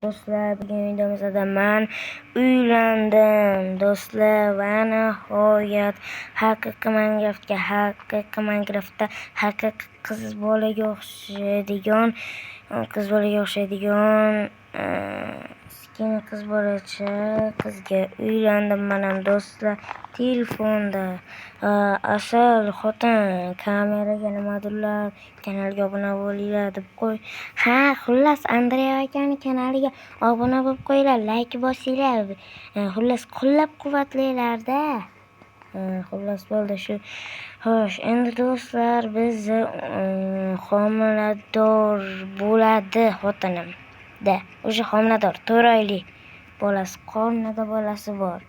Do'stlar, bugun videomizda men uylandim do'stlar va nihoyat haqiqiy Minecraftda haqiqiy qiz bolaga o'xshaydigan skin qiz bolacha qizga uylandim men do'stlar. Telefonda asal xotin kameraga nimadirlar kanalga obuna bo'linglar deb qo'y. Xullas Andrey akani kanaliga obuna bo'lib qo'yinglar, like bosinglar. Xullas qo'llab-quvvatlanglar-da. Xullas bo'ldi shu. Xo'sh, endi do'stlar biz homilador bo'ladi xotinim-da. O'sha homilador 4 oylik bolasi, qornida bolasi bor.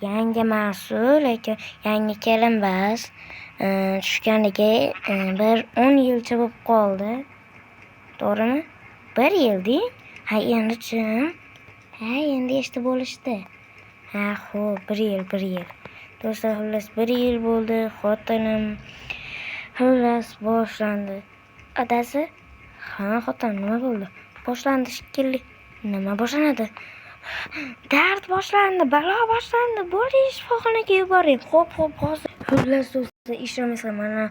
Yangi mas'ul, lekin yangi kelin bas. Tushganiga bir 10 yilcha bo'lib qoldi. To'g'rimi? 1 yil-di. Endi eshitib bo'lishdi. Xo'p, 1 yil. Do'stlar, xullas 1 yil bo'ldi. Xotinim xullas boshlandi. Adasi? Xotin, nima bo'ldi? Boshlandi shekilli. Nima boshlanadi? Dard boshlandi, balo boshlandi. Bo'ldi, shifoxonaga yuboring. Xo'p, hozir. Xullas do'stlar, ishlamasa mana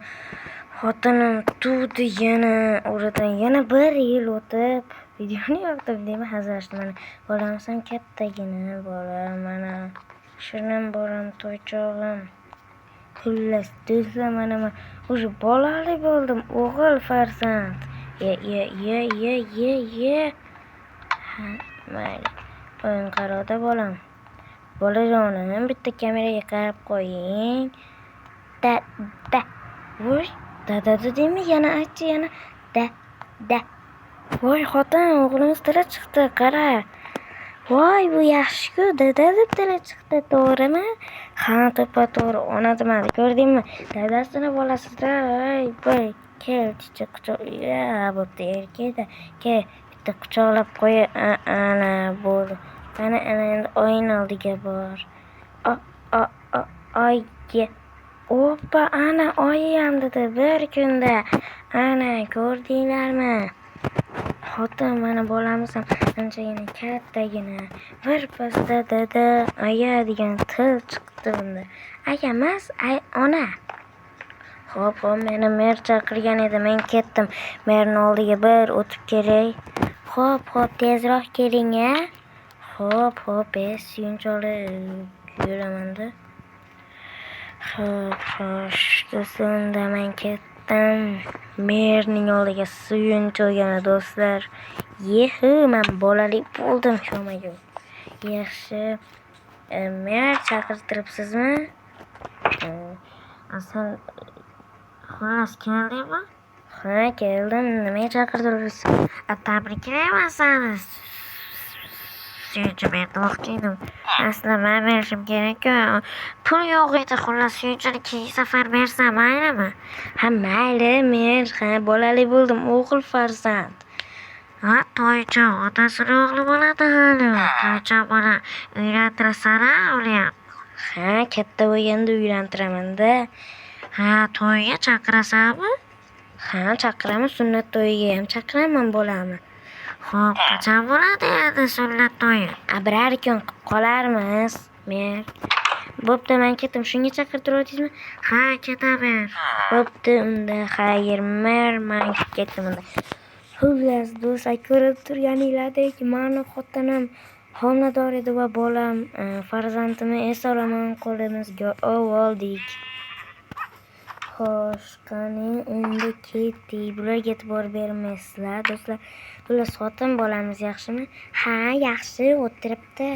xotinim tug'di oradan yana 1 yil o'tib videoni yoqtirib deyman, hazillashdim. Mana bolamiz ham kattagina bola, mana shirin bolam, to'ychog'im. Xullas do'stlar, mana men o'sha bolali bo'ldim, o'g'il farzand. Mayli. O'yin qaroqda bolam. Bolajonim, bitta kameraga qarab qo'ying. Voy, da deymi? Yana aytchi, yana da. Voy, xotin, o'g'limiz tili chiqdi, qara. Voy, bu yaxshi-ku, dada deb tili chiqdi, to'g'rimi? To'g'ri, ona demadi, ko'rdingmi? Dadasini bolasida, voy, kel, chicha quchoq, bo'pti, erkakda. Kel, bitta quchoqlab qo'y, ana bo'ldi. Mana endi oying oldiga bor. Oyga. Oppa, ana oyi ham dedi bir kunda. Ana ko'rdinglarmi? Xotin, mana bolamiz ham anchagina kattagina. Bir pasda dada, aya degan til chiqdi bunda. Aya emas, ona. Xo'p, meni mer chaqirgan edi, men ketdim. Merning oldiga bir o'tib kelay. Xo'p, tezroq keling-a. Xo'p, suyunchoqlik yuraman-da. Do'stlar, men ketdim. Merning oldiga suyunchoqgina do'stlar. Men bolali bo'ldim sho'maga. Yaxshi. Mer chaqirtiribsizmi? Asal xullas keldingmi? Keldim. Nimaga chaqirtiribsiz? Tabriklayman seni. Suyunchi bermoqchi edim. Aslida men berishim kerak-ku. Pul yo'q edi, xullas suyunchini keyingi safar bersam maylimi? Mayli, men bolali bo'ldim, o'g'il farzand. Toychoq, otasini o'g'li bo'ladi hali. Toychoq bola uylantirasan-a, o'liyam. Katta bo'lganda uylantiraman-da. To'yga chaqirasanmi? Chaqiraman, sunnat to'yiga ham chaqiraman bolamni. Xo'p, qachon bo'ladi endi sunnat to'yi? Bir kun qilib qolarmiz. Men bo'pti, men ketdim. Shunga chaqirtiryapsizmi? Ketaver. Bo'pti, unda xayr, men ketdim unda. Xullas, do'stlar, ko'rib turganinglardek, meni xotinim homilador edi va bolam farzandimni eson-omon qo'limizga oldik. Xo'sh, qani endi ketdik. Bularga e'tibor bermaysizlar, do'stlar. Xullas, xotin bolamiz yaxshimi? Yaxshi, o'tiribdi.